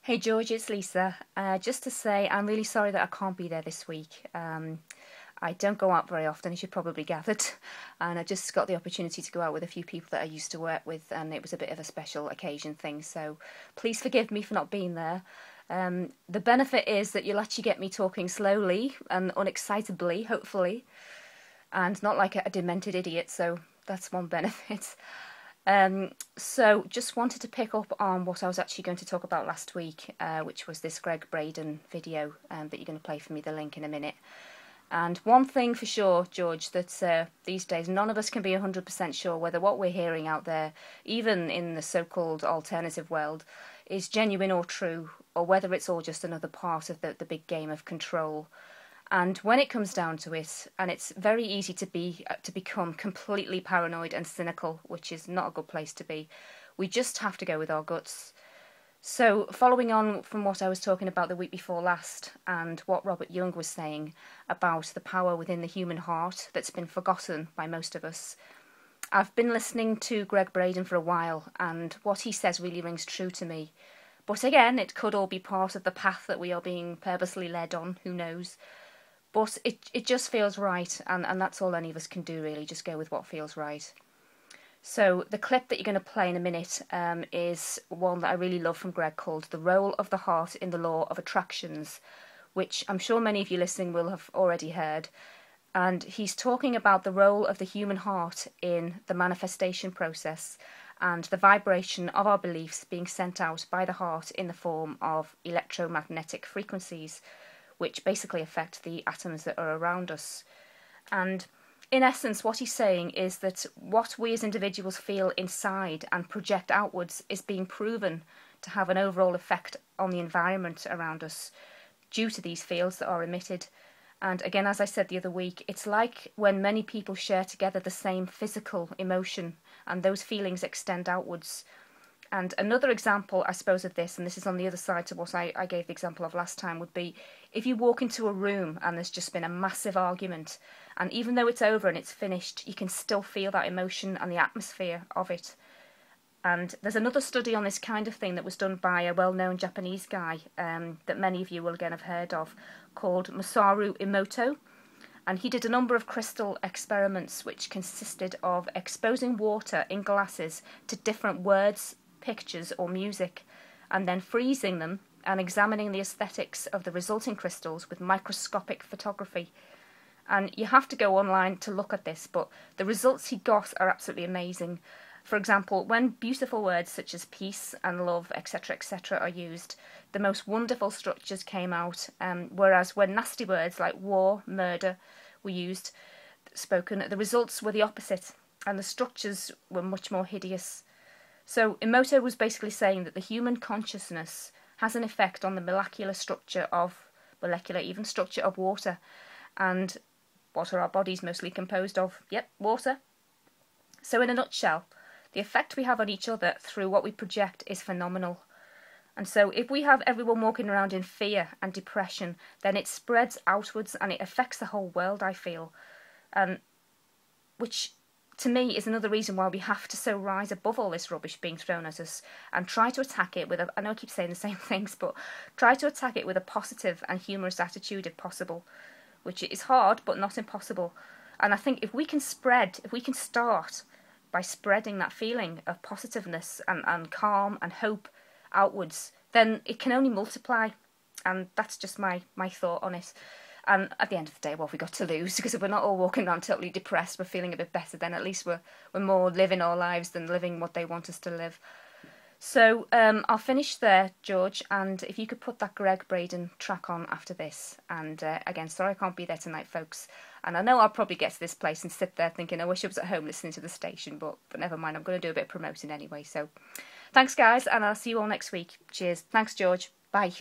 Hey George, it's Lisa. Just to say, I'm really sorry that I can't be there this week. I don't go out very often, as you probably gathered, and I just got the opportunity to go out with a few people that I used to work with, and it was a bit of a special occasion thing. So please forgive me for not being there. The benefit is that you'll actually get me talking slowly and unexcitably, hopefully, and not like a demented idiot. So that's one benefit. So just wanted to pick up on what I was actually going to talk about last week, which was this Greg Braden video that you're going to play for me the link in a minute. And one thing for sure, George, that these days none of us can be 100% sure whether what we're hearing out there, even in the so-called alternative world, is genuine or true, or whether it's all just another part of the big game of control. And when it comes down to it, and it's very easy to become completely paranoid and cynical, which is not a good place to be. We just have to go with our guts. So, following on from what I was talking about the week before last, and what Robert Young was saying about the power within the human heart that's been forgotten by most of us, I've been listening to Greg Braden for a while, and what he says really rings true to me. But again, it could all be part of the path that we are being purposely led on, who knows. But it just feels right, and that's all any of us can do, really, just go with what feels right. So the clip that you're going to play in a minute is one that I really love from Greg, called "The Role of the Heart in the Law of Attractions," which I'm sure many of you listening will have already heard. And he's talking about the role of the human heart in the manifestation process and the vibration of our beliefs being sent out by the heart in the form of electromagnetic frequencies, which basically affect the atoms that are around us. And in essence, what he's saying is that what we as individuals feel inside and project outwards is being proven to have an overall effect on the environment around us due to these fields that are emitted. And again, as I said the other week, it's like when many people share together the same physical emotion and those feelings extend outwards. And another example, I suppose, of this, and this is on the other side to what I gave the example of last time, would be if you walk into a room and there's just been a massive argument, and even though it's over and it's finished, you can still feel that emotion and the atmosphere of it. And there's another study on this kind of thing that was done by a well-known Japanese guy that many of you will again have heard of, called Masaru Emoto. And he did a number of crystal experiments which consisted of exposing water in glasses to different words, pictures or music, and then freezing them and examining the aesthetics of the resulting crystals with microscopic photography. And you have to go online to look at this, but the results he got are absolutely amazing. For example, when beautiful words such as peace and love, etc., are used, the most wonderful structures came out, whereas when nasty words like war, murder were spoken, the results were the opposite, and the structures were much more hideous. So Emoto was basically saying that the human consciousness has an effect on the molecular structure of water. And what are our bodies mostly composed of? Yep, water. So in a nutshell, the effect we have on each other through what we project is phenomenal. And so if we have everyone walking around in fear and depression, then it spreads outwards and it affects the whole world, I feel. Which to me is another reason why we have to so rise above all this rubbish being thrown at us and try to attack it with I know I keep saying the same things, but try to attack it with a positive and humorous attitude if possible, which is hard but not impossible. And I think if we can start by spreading that feeling of positiveness and calm and hope outwards, then it can only multiply. And that's just my thought on it. And at the end of the day, what have we got to lose? Because if we're not all walking around totally depressed, we're feeling a bit better, then at least we're more living our lives than living what they want us to live. So I'll finish there, George, and if you could put that Greg Braden track on after this. And again, sorry I can't be there tonight, folks. And I know I'll probably get to this place and sit there thinking, I wish I was at home listening to the station, but never mind, I'm going to do a bit of promoting anyway. So thanks, guys, and I'll see you all next week. Cheers. Thanks, George. Bye.